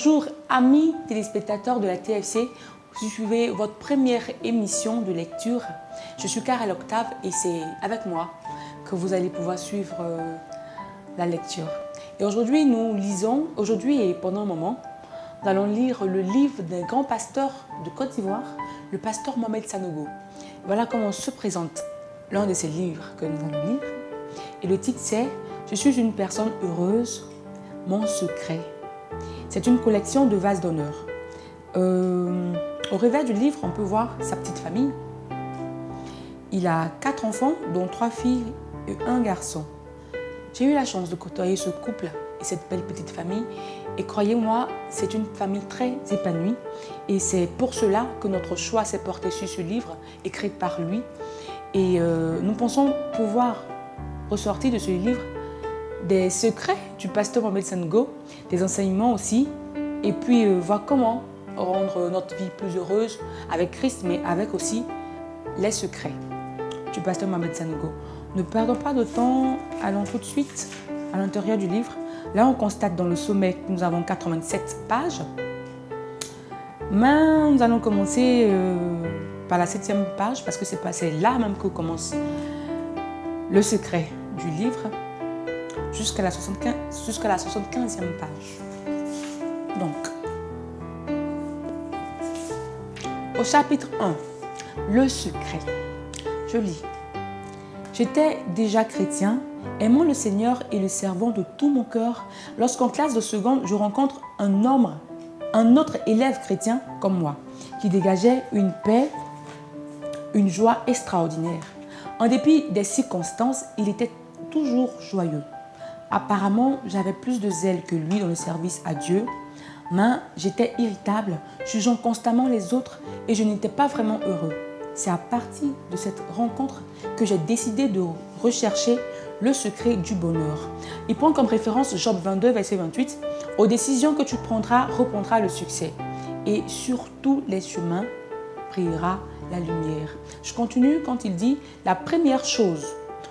Bonjour amis téléspectateurs de la TFC, vous suivez votre première émission de lecture. Je suis Karel Octave et c'est avec moi que vous allez pouvoir suivre la lecture. Et aujourd'hui nous lisons, aujourd'hui et pendant un moment, nous allons lire le livre d'un grand pasteur de Côte d'Ivoire, le pasteur Mohamed Sanogo. Voilà comment se présente l'un de ces livres que nous allons lire. Et le titre c'est « Je suis une personne heureuse, mon secret ». C'est une collection de vases d'honneur. Au revers du livre, on peut voir sa petite famille. Il a 4 enfants, dont 3 filles et 1 garçon. J'ai eu la chance de côtoyer ce couple et cette belle petite famille. Et croyez-moi, c'est une famille très épanouie. Et c'est pour cela que notre choix s'est porté sur ce livre, écrit par lui. Et nous pensons pouvoir ressortir de ce livre des secrets du pasteur Mohamed Sanogo, des enseignements aussi, et puis voir comment rendre notre vie plus heureuse avec Christ, mais avec aussi les secrets du pasteur Mohamed Sanogo. Ne perdons pas de temps, allons tout de suite à l'intérieur du livre. Là, on constate dans le sommet que nous avons 87 pages. Mais nous allons commencer par la 7e page, parce que c'est là même que commence le secret du livre, jusqu'à la 75e page. Donc, au chapitre 1, le secret, je lis. J'étais déjà chrétien, aimant le Seigneur et le servant de tout mon cœur, lorsqu'en classe de seconde, je rencontre un autre élève chrétien comme moi, qui dégageait une paix, une joie extraordinaire. En dépit des circonstances, il était toujours joyeux. Apparemment, j'avais plus de zèle que lui dans le service à Dieu, mais j'étais irritable, jugeant constamment les autres et je n'étais pas vraiment heureux. C'est à partir de cette rencontre que j'ai décidé de rechercher le secret du bonheur. Il prend comme référence Job 22, verset 28. « Aux décisions que tu prendras répondra le succès, et sur tous les chemins brillera la lumière. » Je continue quand il dit « La première chose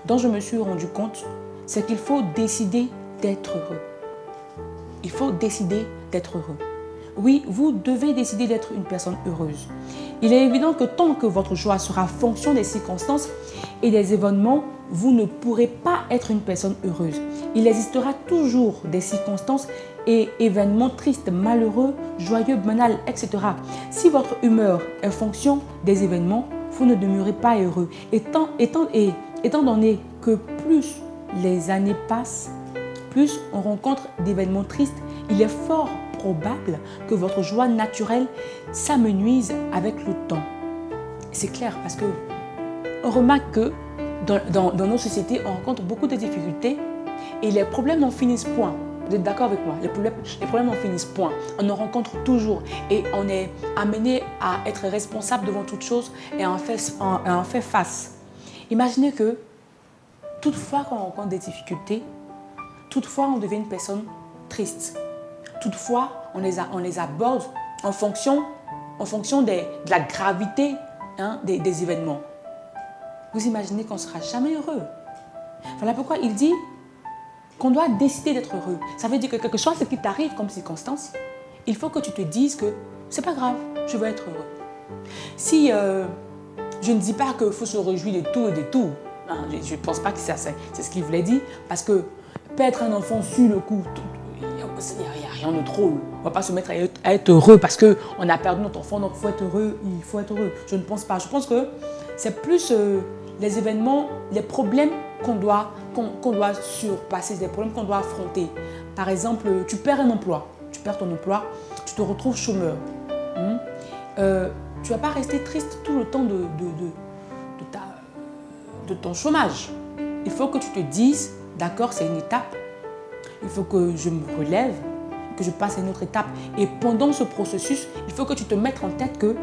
dont je me suis rendu compte, c'est qu'il faut décider d'être heureux. » Il faut décider d'être heureux. Oui, vous devez décider d'être une personne heureuse. Il est évident que tant que votre joie sera fonction des circonstances et des événements, vous ne pourrez pas être une personne heureuse. Il existera toujours des circonstances et événements tristes, malheureux, joyeux, banals, etc. Si votre humeur est fonction des événements, vous ne demeurez pas heureux. Étant donné que plus les années passent, plus on rencontre d'événements tristes, il est fort probable que votre joie naturelle s'amenuise avec le temps. C'est clair parce que on remarque que dans nos sociétés, on rencontre beaucoup de difficultés et les problèmes n'en finissent point. Vous êtes d'accord avec moi? Les problèmes n'en finissent point. On en rencontre toujours et on est amené à être responsable devant toute chose et à en faire face. Imaginez que toutefois qu'on rencontre des difficultés, toutefois on devient une personne triste. Toutefois, on les aborde en fonction de la gravité des événements. Vous imaginez qu'on ne sera jamais heureux. Voilà pourquoi il dit qu'on doit décider d'être heureux. Ça veut dire que quelque chose qui t'arrive comme circonstance, il faut que tu te dises que c'est pas grave, je veux être heureux. Si je ne dis pas qu'il faut se réjouir de tout et de tout, je ne pense pas que c'est ce qu'il voulait dire, parce que perdre un enfant sur le coup, il n'y a rien de drôle. On ne va pas se mettre à être heureux parce qu'on a perdu notre enfant, donc il faut être heureux, il faut être heureux. Je ne pense pas. Je pense que c'est plus les événements, les problèmes qu'on doit surpasser, des problèmes qu'on doit affronter. Par exemple, tu perds un emploi, tu perds ton emploi, tu te retrouves chômeur. Tu ne vas pas rester triste tout le temps de ton chômage. Il faut que tu te dises, d'accord, c'est une étape. Il faut que je me relève, que je passe à une autre étape. Et pendant ce processus, il faut que tu te mettes en tête que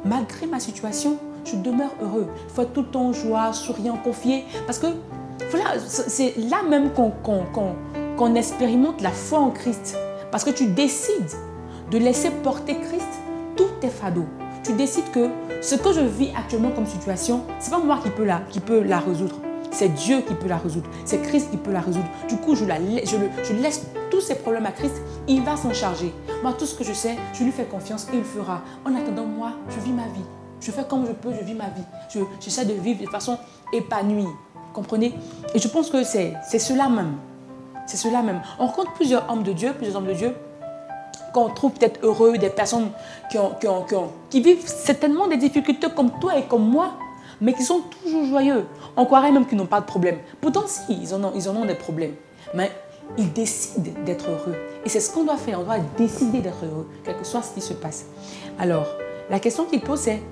malgré ma situation, je demeure heureux. Il faut être tout le temps en joie, souriant, confié. Parce que voilà, c'est là même qu'on expérimente la foi en Christ. Parce que tu décides de laisser porter Christ tous tes fardeaux. Tu décides que ce que je vis actuellement comme situation, ce n'est pas moi qui peux la résoudre. c'est Dieu qui peut la résoudre. C'est Christ qui peut la résoudre. Du coup, je laisse tous ces problèmes à Christ. Il va s'en charger. Moi, tout ce que je sais, je lui fais confiance et il fera. En attendant, moi, je vis ma vie. Je fais comme je peux, je vis ma vie. J'essaie de vivre de façon épanouie. Comprenez? Et je pense que c'est cela même. C'est cela même. On rencontre plusieurs hommes de Dieu, qu'on trouve peut-être heureux, des personnes qui vivent certainement des difficultés comme toi et comme moi, mais qui sont toujours joyeux. On croirait même qu'ils n'ont pas de problème. Pourtant, si, ils en ont des problèmes. Mais ils décident d'être heureux. Et c'est ce qu'on doit faire. On doit décider d'être heureux, quel que soit ce qui se passe. Alors, la question qu'il pose, c'est,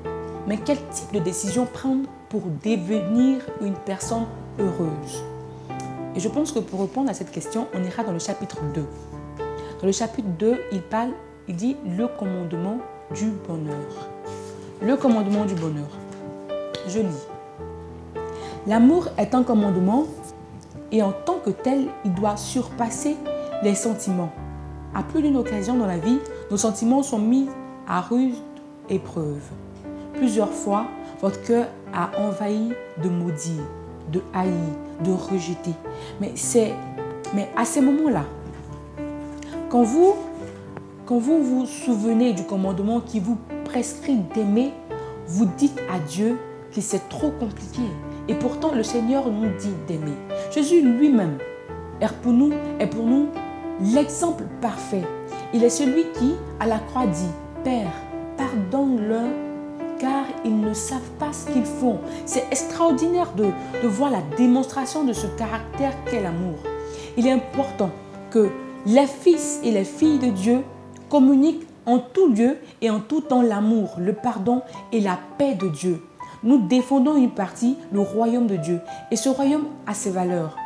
mais quel type de décision prendre pour devenir une personne heureuse? Et je pense que pour répondre à cette question, on ira dans le chapitre 2. Dans le chapitre 2, il dit le commandement du bonheur. Le commandement du bonheur. Je lis. L'amour est un commandement et en tant que tel, il doit surpasser les sentiments. À plus d'une occasion dans la vie, nos sentiments sont mis à rude épreuve. Plusieurs fois, votre cœur a envahi de maudire, de haïr, de rejeter. Mais à ces moments-là, quand vous vous souvenez du commandement qui vous prescrit d'aimer, vous dites à Dieu que c'est trop compliqué. Et pourtant, le Seigneur nous dit d'aimer. Jésus lui-même est pour nous l'exemple parfait. Il est celui qui, à la croix, dit « Père, pardonne-leur, car ils ne savent pas ce qu'ils font. » C'est extraordinaire de voir la démonstration de ce caractère qu'est l'amour. Il est important que les fils et les filles de Dieu communiquent en tout lieu et en tout temps l'amour, le pardon et la paix de Dieu. Nous défendons une partie, le royaume de Dieu. Et ce royaume a ses valeurs.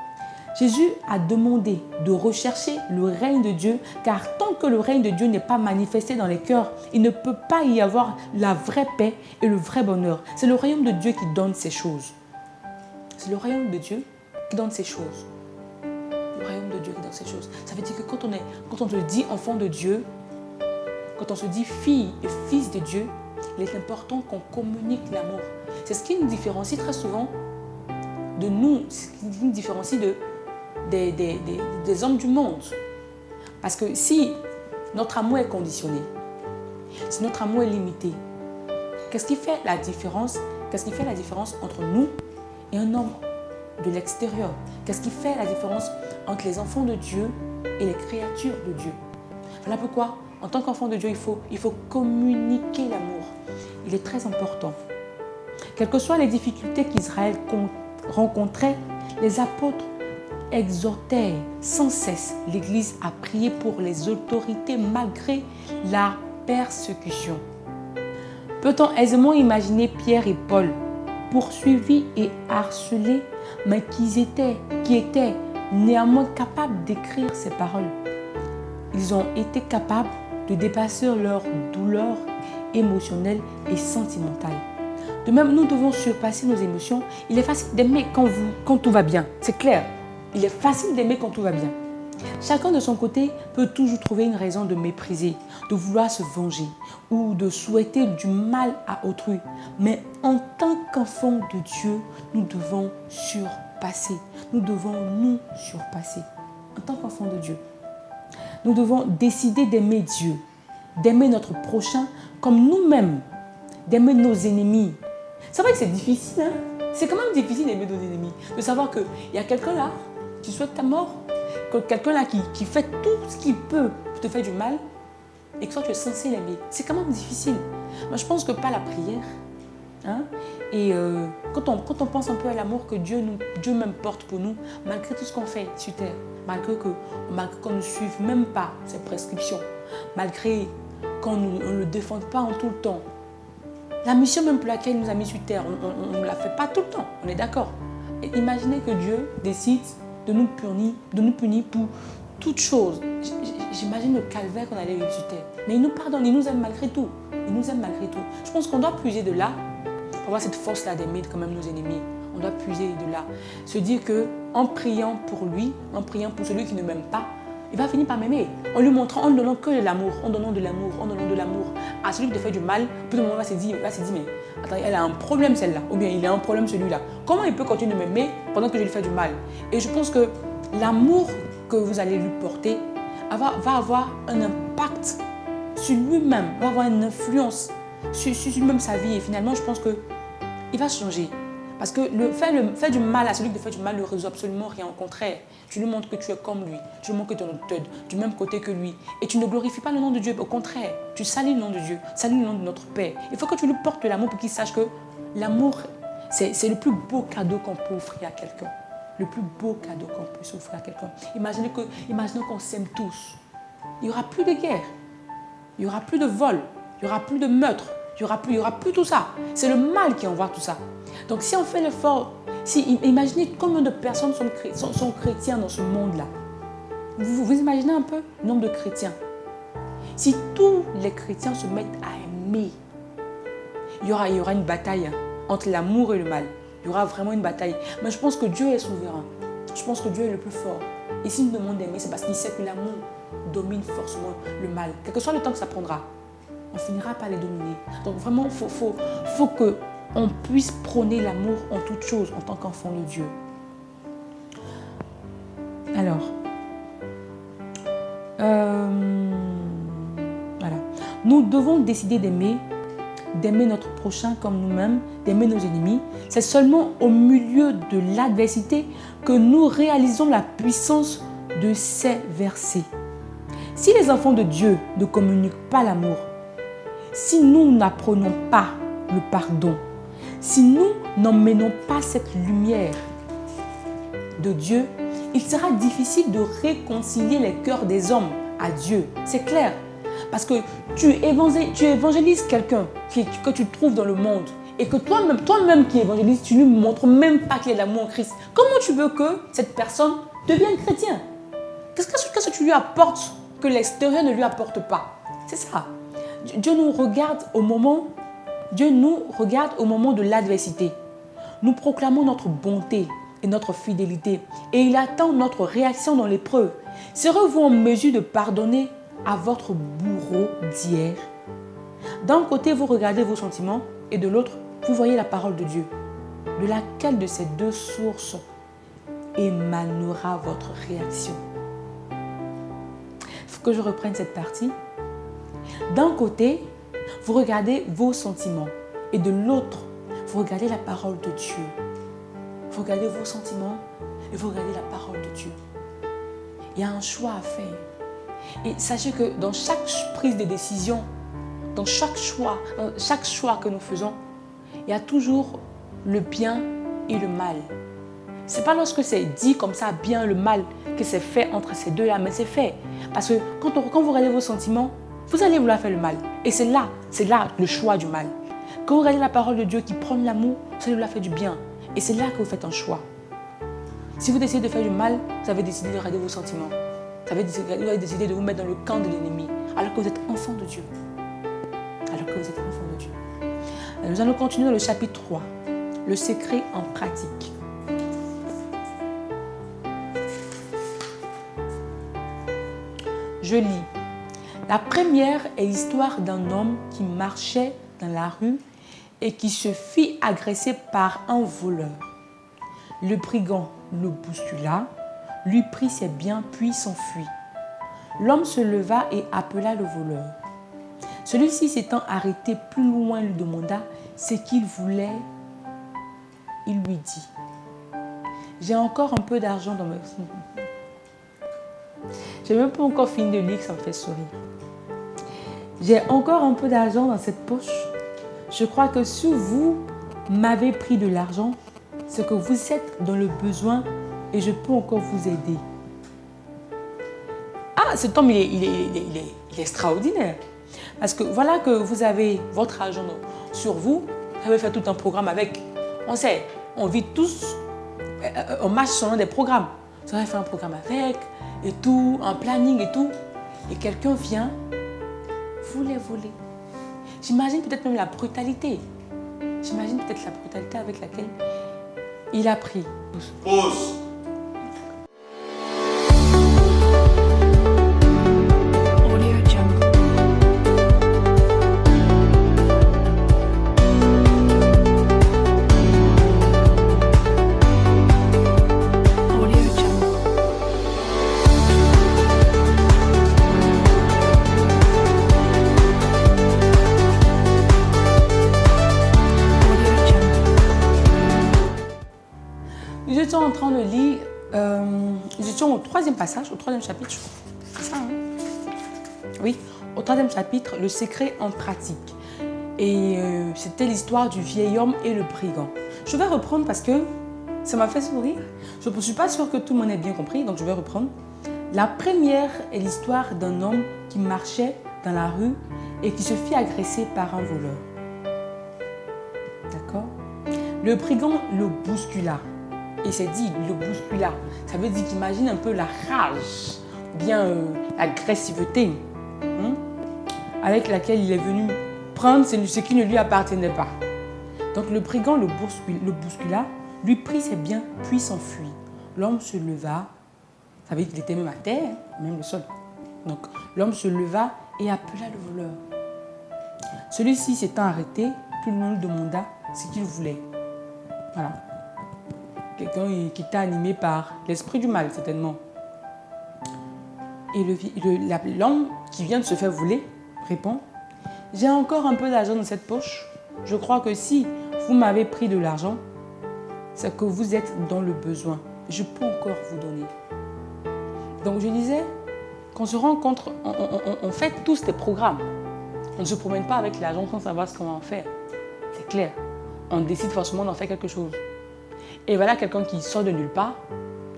Jésus a demandé de rechercher le règne de Dieu, car tant que le règne de Dieu n'est pas manifesté dans les cœurs, il ne peut pas y avoir la vraie paix et le vrai bonheur. C'est le royaume de Dieu qui donne ces choses. C'est le royaume de Dieu qui donne ces choses. Le royaume de Dieu qui donne ces choses. Ça veut dire que quand on se dit enfant de Dieu, quand on se dit fille et fils de Dieu, il est important qu'on communique l'amour. C'est ce qui nous différencie très souvent de nous, ce qui nous différencie des hommes du monde. Parce que si notre amour est conditionné, si notre amour est limité, qu'est-ce qui fait la différence? Qu'est-ce qui fait la différence entre nous et un homme de l'extérieur? Qu'est-ce qui fait la différence entre les enfants de Dieu et les créatures de Dieu? Voilà pourquoi, en tant qu'enfant de Dieu, il faut communiquer l'amour. Il est très important. Quelles que soient les difficultés qu'Israël rencontrait, les apôtres exhortaient sans cesse l'Église à prier pour les autorités malgré la persécution. Peut-on aisément imaginer Pierre et Paul poursuivis et harcelés, mais qui étaient néanmoins capables d'écrire ces paroles? Ils ont été capables de dépasser leur douleur émotionnelle et sentimentale. De même, nous devons surpasser nos émotions. Il est facile d'aimer quand tout va bien, c'est clair. Il est facile d'aimer quand tout va bien. Chacun de son côté peut toujours trouver une raison de mépriser, de vouloir se venger ou de souhaiter du mal à autrui. Mais en tant qu'enfants de Dieu, nous devons surpasser. Nous devons nous surpasser. En tant qu'enfants de Dieu, nous devons décider d'aimer Dieu, d'aimer notre prochain comme nous-mêmes, d'aimer nos ennemis. C'est vrai que c'est difficile, hein? C'est quand même difficile d'aimer nos ennemis. De savoir qu'il y a quelqu'un là qui souhaite ta mort, quelqu'un là qui fait tout ce qu'il peut pour te faire du mal et que toi tu es censé l'aimer. C'est quand même difficile. Moi je pense que pas la prière. Hein? Et quand on pense un peu à l'amour que Dieu même porte pour nous, malgré tout ce qu'on fait sur terre, malgré qu'on ne suive même pas ses prescriptions, malgré qu'on ne le défende pas en tout le temps, la mission même pour laquelle il nous a mis sur terre, on ne la fait pas tout le temps, on est d'accord. Et imaginez que Dieu décide de nous punir pour toute chose. J'imagine le calvaire qu'on allait vivre sur terre. Mais il nous pardonne, il nous aime malgré tout. Il nous aime malgré tout. Je pense qu'on doit puiser de là, pour avoir cette force-là d'aimer quand même nos ennemis. On doit puiser de là. Se dire qu'en priant pour lui, en priant pour celui qui ne m'aime pas, il va finir par m'aimer. En lui montrant, en ne donnant que de l'amour, en donnant de l'amour, en donnant de l'amour à celui qui te fait du mal, puis le moment va se dire, mais attends, elle a un problème celle-là, ou bien il a un problème celui-là. Comment il peut continuer de m'aimer pendant que je lui fais du mal? Et je pense que l'amour que vous allez lui porter va avoir un impact sur lui-même, va avoir une influence sur lui-même sa vie. Et finalement, je pense qu'il va changer. Parce que faire du mal à celui qui te fait du mal ne résout absolument rien. Au contraire, tu lui montres que tu es comme lui. Tu lui montres que tu es du même côté que lui. Et tu ne glorifies pas le nom de Dieu. Au contraire, tu salis le nom de Dieu, salis le nom de notre Père. Il faut que tu lui portes l'amour pour qu'il sache que l'amour, c'est le plus beau cadeau qu'on peut offrir à quelqu'un. Le plus beau cadeau qu'on peut offrir à quelqu'un. Imaginez qu'on s'aime tous. Il n'y aura plus de guerre. Il n'y aura plus de vol. Il n'y aura plus de meurtre. Il n'y aura plus tout ça. C'est le mal qui envoie tout ça. Donc si on fait l'effort, imaginez combien de personnes sont chrétiens dans ce monde-là. Vous imaginez un peu le nombre de chrétiens. Si tous les chrétiens se mettent à aimer, il y aura une bataille entre l'amour et le mal. Il y aura vraiment une bataille. Mais je pense que Dieu est souverain. Je pense que Dieu est le plus fort. Et s'il nous demande d'aimer, c'est parce qu'il sait que l'amour domine forcément le mal. Quel que soit le temps que ça prendra, on finira par les dominer. Donc vraiment, il faut qu'on puisse prôner l'amour en toutes choses en tant qu'enfant de Dieu. Alors, voilà. Nous devons décider d'aimer notre prochain comme nous-mêmes, d'aimer nos ennemis. C'est seulement au milieu de l'adversité que nous réalisons la puissance de ces versets. Si les enfants de Dieu ne communiquent pas l'amour, si nous n'apprenons pas le pardon, si nous n'emmenons pas cette lumière de Dieu, il sera difficile de réconcilier les cœurs des hommes à Dieu. C'est clair. Parce que tu évangélises quelqu'un que tu trouves dans le monde et que toi-même qui évangélises, tu ne lui montres même pas qu'il y a de l'amour en Christ. Comment tu veux que cette personne devienne chrétien? Qu'est-ce que tu lui apportes que l'extérieur ne lui apporte pas? C'est ça. Dieu nous regarde au moment de l'adversité. Nous proclamons notre bonté et notre fidélité et il attend notre réaction dans l'épreuve. Serez-vous en mesure de pardonner à votre bourreau d'hier? D'un côté, vous regardez vos sentiments et de l'autre, vous voyez la parole de Dieu. De laquelle de ces deux sources émanera votre réaction? Il faut que je reprenne cette partie. D'un côté, vous regardez vos sentiments et de l'autre, vous regardez la parole de Dieu. Vous regardez vos sentiments et vous regardez la parole de Dieu. Il y a un choix à faire. Et sachez que dans chaque prise de décision, dans chaque choix que nous faisons, il y a toujours le bien et le mal. Ce n'est pas lorsque c'est dit comme ça, bien, le mal, que c'est fait entre ces deux-là, mais c'est fait. Parce que quand vous regardez vos sentiments, vous allez vouloir faire le mal. Et c'est là le choix du mal. Quand vous regardez la parole de Dieu qui prône l'amour, vous allez vouloir faire du bien. Et c'est là que vous faites un choix. Si vous décidez de faire du mal, vous avez décidé de regarder vos sentiments. Vous avez décidé de vous mettre dans le camp de l'ennemi, alors que vous êtes enfant de Dieu. Alors que vous êtes enfant de Dieu. Alors, nous allons continuer dans le chapitre 3, le secret en pratique. Je lis. La première est l'histoire d'un homme qui marchait dans la rue et qui se fit agresser par un voleur. Le brigand le bouscula, lui prit ses biens puis s'enfuit. L'homme se leva et appela le voleur. Celui-ci s'étant arrêté plus loin lui demanda ce qu'il voulait. Il lui dit: j'ai encore un peu d'argent dans ma... J'ai même pas encore fini de lire, ça me fait sourire. J'ai encore un peu d'argent dans cette poche. Je crois que si vous m'avez pris de l'argent, c'est que vous êtes dans le besoin et je peux encore vous aider. Ah, cet homme, il est extraordinaire. Parce que voilà que vous avez votre argent sur vous, vous avez fait tout un programme avec. On sait, on vit tous, on marche selon des programmes. Vous avez fait un programme avec, et tout, un planning et tout. Et quelqu'un vient, vous les voler. J'imagine peut-être même la brutalité. J'imagine peut-être la brutalité avec laquelle il a pris. Pause. étions au 3e passage, au 3e chapitre, je crois. C'est ça, hein? Oui, au 3e chapitre, le secret en pratique. Et c'était l'histoire du vieil homme et le brigand. Je vais reprendre parce que ça m'a fait sourire. Je ne suis pas sûre que tout le monde ait bien compris, donc je vais reprendre. La première est l'histoire d'un homme qui marchait dans la rue et qui se fit agresser par un voleur. D'accord? Le brigand le bouscula. Et c'est dit, le bouscula. Ça veut dire qu'imagine un peu la rage, bien l'agressivité avec laquelle il est venu prendre ce qui ne lui appartenait pas. Donc le brigand le bouscula, lui prit ses biens, puis s'enfuit. L'homme se leva, ça veut dire qu'il était même à terre, même le sol. Donc l'homme se leva et appela le voleur. Celui-ci s'étant arrêté, tout le monde demanda ce qu'il voulait. Voilà. Quelqu'un qui était animé par l'esprit du mal, certainement. Et l'homme qui vient de se faire voler répond: j'ai encore un peu d'argent dans cette poche. Je crois que si vous m'avez pris de l'argent, c'est que vous êtes dans le besoin. Je peux encore vous donner. Donc je disais qu'on se rencontre, on fait tous des programmes. On ne se promène pas avec l'argent sans savoir ce qu'on va en faire. C'est clair. On décide forcément d'en faire quelque chose. Et voilà quelqu'un qui sort de nulle part,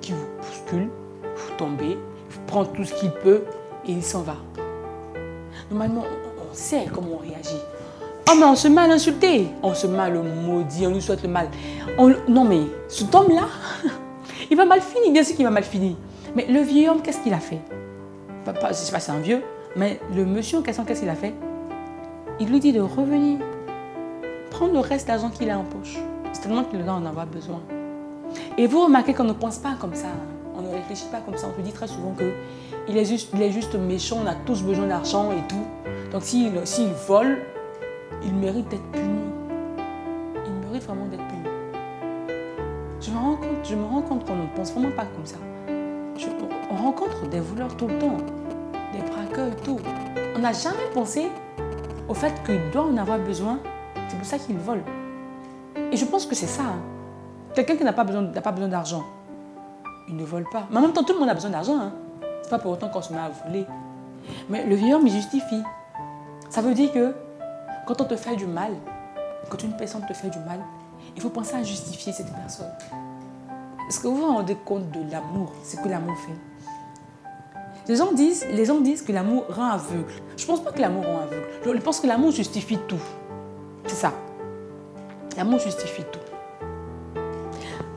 qui vous bouscule, vous tombez, vous prend tout ce qu'il peut et il s'en va. Normalement, on sait comment on réagit. Oh mais on se met à l'insulter, on se met à le maudire, on lui souhaite le mal. Non mais cet homme-là, il va mal finir, bien sûr qu'il va mal finir. Mais le vieux homme, qu'est-ce qu'il a fait? Je ne sais pas si c'est un vieux, mais le monsieur en question, qu'est-ce qu'il a fait? Il lui dit de revenir, prendre le reste d'argent qu'il a en poche. C'est tellement qu'il doit en avoir besoin. Et vous remarquez qu'on ne pense pas comme ça, on ne réfléchit pas comme ça. On se dit très souvent qu'il est juste méchant, on a tous besoin d'argent et tout. Donc s'il vole, il mérite d'être puni. Il mérite vraiment d'être puni. Je me rends compte qu'on ne pense vraiment pas comme ça. On rencontre des voleurs tout le temps, des braqueurs et tout. On n'a jamais pensé au fait qu'il doit en avoir besoin. C'est pour ça qu'il vole. Et je pense que c'est ça. Hein. Quelqu'un qui n'a pas besoin d'argent, il ne vole pas. Mais en même temps, tout le monde a besoin d'argent. Hein. Ce n'est pas pour autant qu'on se met à voler. Mais le vieil homme, il justifie. Ça veut dire que quand on te fait du mal, quand une personne te fait du mal, il faut penser à justifier cette personne. Est-ce que vous vous rendez compte de l'amour, ce que l'amour fait? Les gens disent que l'amour rend aveugle. Je ne pense pas que l'amour rend aveugle. Je pense que l'amour justifie tout. C'est ça. L'amour justifie tout.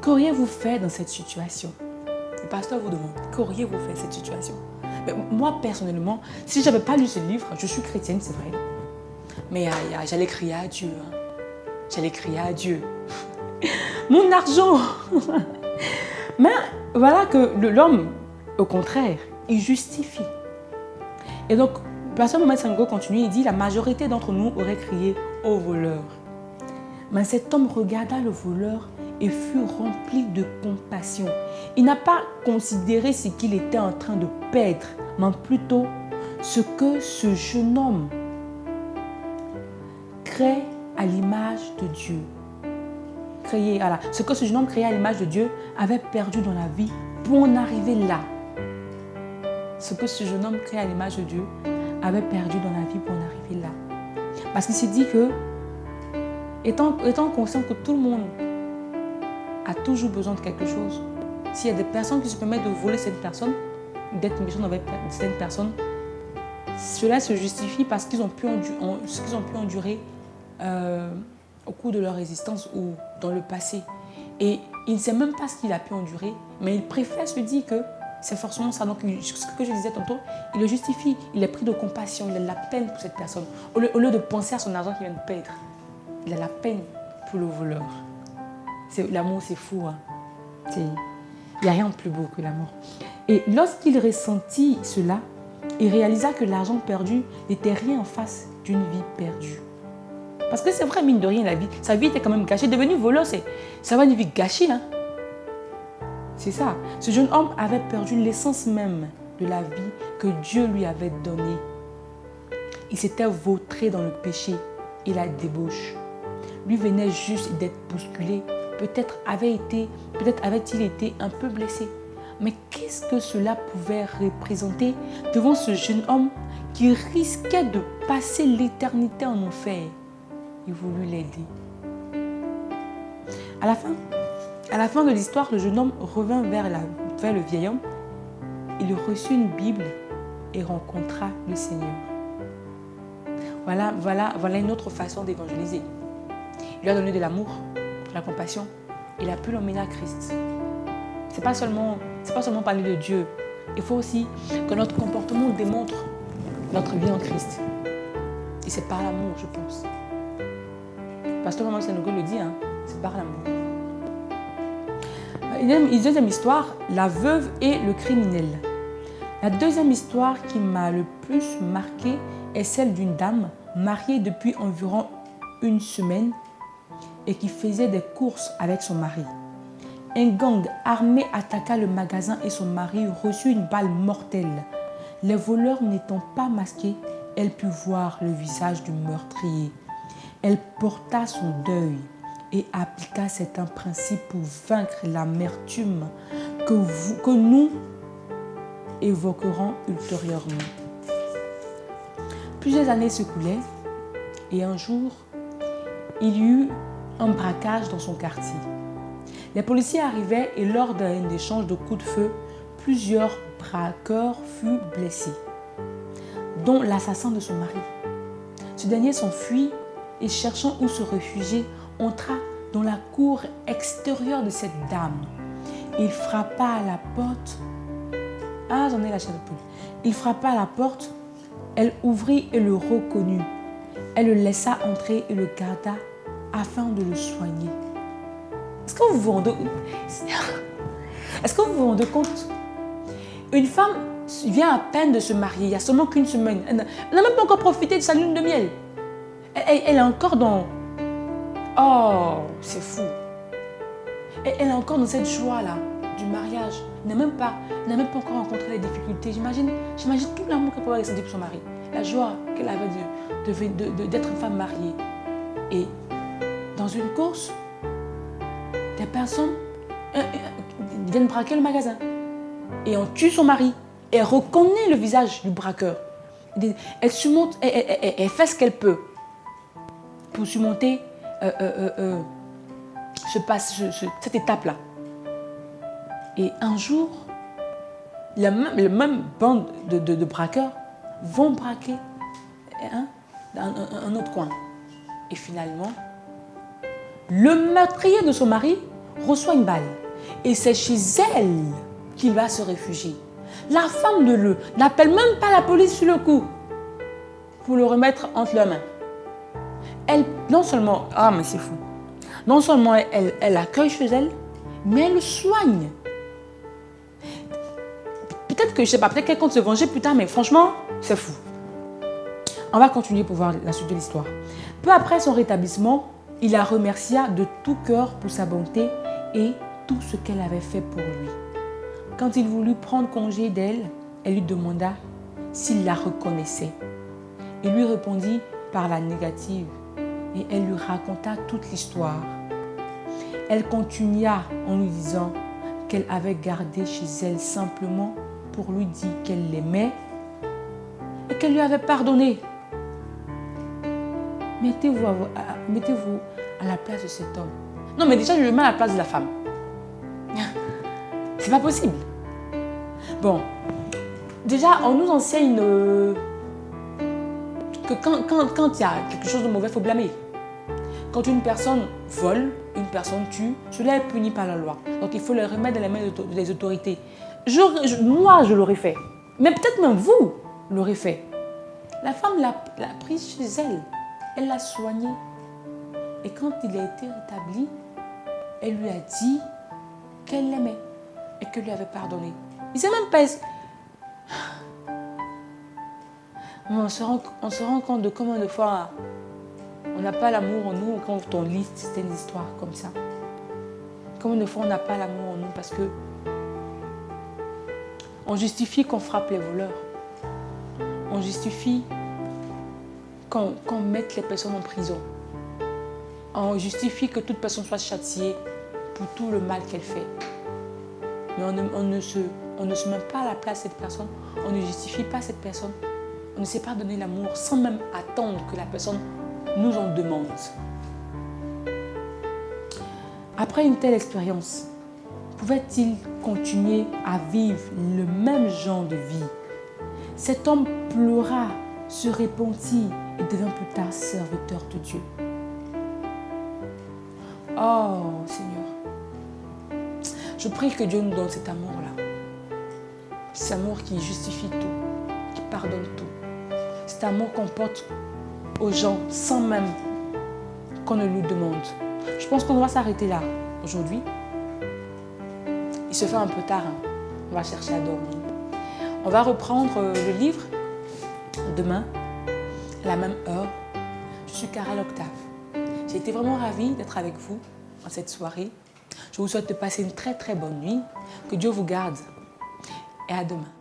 Qu'auriez-vous fait dans cette situation? Le pasteur vous demande, qu'auriez-vous fait dans cette situation? Mais moi, personnellement, si je n'avais pas lu ce livre, je suis chrétienne, c'est vrai. Mais j'allais crier à Dieu. Hein. J'allais crier à Dieu. Mon argent. Mais voilà que l'homme, au contraire, il justifie. Et donc, le pasteur Mohamed Sango continue, il dit, la majorité d'entre nous aurait crié au voleur. Mais cet homme regarda le voleur et fut rempli de compassion. Il n'a pas considéré ce qu'il était en train de perdre, mais plutôt ce que ce jeune homme crée à l'image de Dieu. Ce que ce jeune homme créé à l'image de Dieu avait perdu dans la vie pour en arriver là. Ce que ce jeune homme créé à l'image de Dieu avait perdu dans la vie pour en arriver là. Parce qu'il s'est dit que, étant conscient que tout le monde a toujours besoin de quelque chose, s'il y a des personnes qui se permettent de voler cette personne, d'être méchants avec cette personne, cela se justifie parce qu'ils ont pu endurer au cours de leur résistance ou dans le passé. Et il ne sait même pas ce qu'il a pu endurer, mais il préfère se dire que c'est forcément ça. Donc, ce que je disais tantôt, il le justifie. Il est pris de compassion, il a de la peine pour cette personne. Au lieu de penser à son argent qu'il vient de perdre, il a la peine pour le voleur. L'amour, c'est fou. Hein. Il n'y a rien de plus beau que l'amour. Et lorsqu'il ressentit cela, il réalisa que l'argent perdu n'était rien en face d'une vie perdue. Parce que c'est vrai, mine de rien, sa vie était quand même gâchée. Devenu voleur, ça va une vie gâchée. Hein? C'est ça. Ce jeune homme avait perdu l'essence même de la vie que Dieu lui avait donnée. Il s'était vautré dans le péché et la débauche. Lui venait juste d'être bousculé. Peut-être avait-il été un peu blessé. Mais qu'est-ce que cela pouvait représenter devant ce jeune homme qui risquait de passer l'éternité en enfer? Il voulut l'aider. À la fin de l'histoire, le jeune homme revint vers le vieil homme. Il reçut une Bible et rencontra le Seigneur. Voilà une autre façon d'évangéliser. Il lui a donné de l'amour, de la compassion. Il a pu l'emmener à Christ. C'est pas seulement parler de Dieu. Il faut aussi que notre comportement démontre notre vie en Christ. Et c'est par l'amour, je pense. Pasteur Maman Sanogo le dit, c'est par l'amour. Une deuxième histoire, la veuve et le criminel. La deuxième histoire qui m'a le plus marqué est celle d'une dame mariée depuis environ une semaine et qui faisait des courses avec son mari. Un gang armé attaqua le magasin et son mari reçut une balle mortelle. Les voleurs n'étant pas masqués, elle put voir le visage du meurtrier. Elle porta son deuil et appliqua certains principes pour vaincre l'amertume que nous évoquerons ultérieurement. Plusieurs années s'écoulaient et un jour, il y eut un braquage dans son quartier. Les policiers arrivaient et lors d'un échange de coups de feu, plusieurs braqueurs furent blessés, dont l'assassin de son mari. Ce dernier s'enfuit et cherchant où se réfugier, entra dans la cour extérieure de cette dame. Il frappa à la porte. Ah, j'en ai la chair de poule. Il frappa à la porte. Elle ouvrit et le reconnut. Elle le laissa entrer et le garda afin de le soigner. Est-ce que vous vous rendez compte? Une femme vient à peine de se marier, il n'y a seulement qu'une semaine. Elle n'a même pas encore profité de sa lune de miel. Elle est encore dans... Oh, c'est fou. Elle est encore dans cette joie-là du mariage. Elle n'a même pas encore rencontré les difficultés. J'imagine tout l'amour qu'elle pouvait ressentir pour son mari. La joie qu'elle avait d'être une femme mariée. Et dans une course, des personnes viennent braquer le magasin. Et on tue son mari. Elle reconnaît le visage du braqueur. Elle surmonte, elle fait ce qu'elle peut pour surmonter cette étape-là. Et un jour, la même bande de braqueurs vont braquer un autre coin. Et finalement, le meurtrier de son mari reçoit une balle. Et c'est chez elle qu'il va se réfugier. La femme de l'eux n'appelle même pas la police sur le coup pour le remettre entre leurs mains. Elle, non seulement, mais c'est fou, non seulement elle accueille chez elle, mais elle le soigne. Peut-être que, je sais pas, peut-être qu'elle compte se venger plus tard, mais franchement, c'est fou. On va continuer pour voir la suite de l'histoire. Peu après son rétablissement, il la remercia de tout cœur pour sa bonté et tout ce qu'elle avait fait pour lui. Quand il voulut prendre congé d'elle, elle lui demanda s'il la reconnaissait. Il lui répondit par la négative et elle lui raconta toute l'histoire. Elle continua en lui disant qu'elle avait gardé chez elle simplement pour lui dire qu'elle l'aimait et qu'elle lui avait pardonné. Mettez-vous à la place de cet homme. Non, mais déjà, je le mets à la place de la femme. C'est pas possible. Bon, déjà, on nous enseigne que quand il y a quelque chose de mauvais, il faut blâmer. Quand une personne vole, une personne tue, cela est puni par la loi. Donc, il faut le remettre dans les mains des autorités. Moi, je l'aurais fait. Mais peut-être même vous l'aurez fait. La femme l'a prise chez elle. Elle l'a soigné. Et quand il a été rétabli, elle lui a dit qu'elle l'aimait et qu'elle lui avait pardonné. Il ne sait même pas... On se rend compte de combien de fois on n'a pas l'amour en nous quand on lit certaines histoires comme ça. Combien de fois on n'a pas l'amour en nous parce que on justifie qu'on frappe les voleurs. On justifie qu'on mette les personnes en prison. On justifie que toute personne soit châtiée pour tout le mal qu'elle fait. mais on ne se met pas à la place de cette personne, on ne justifie pas cette personne, on ne sait pas donner l'amour sans même attendre que la personne nous en demande. Après une telle expérience, pouvait-il continuer à vivre le même genre de vie? Cet homme pleura, se repentit et devint plus tard serviteur de Dieu. Oh Seigneur, je prie que Dieu nous donne cet amour-là. Cet amour qui justifie tout, qui pardonne tout. Cet amour qu'on porte aux gens sans même qu'on ne nous demande. Je pense qu'on va s'arrêter là aujourd'hui. Il se fait un peu tard, hein. On va chercher à dormir. On va reprendre le livre demain, à la même heure. Je suis Carole Octave. J'ai été vraiment ravie d'être avec vous en cette soirée. Je vous souhaite de passer une très très bonne nuit. Que Dieu vous garde et à demain.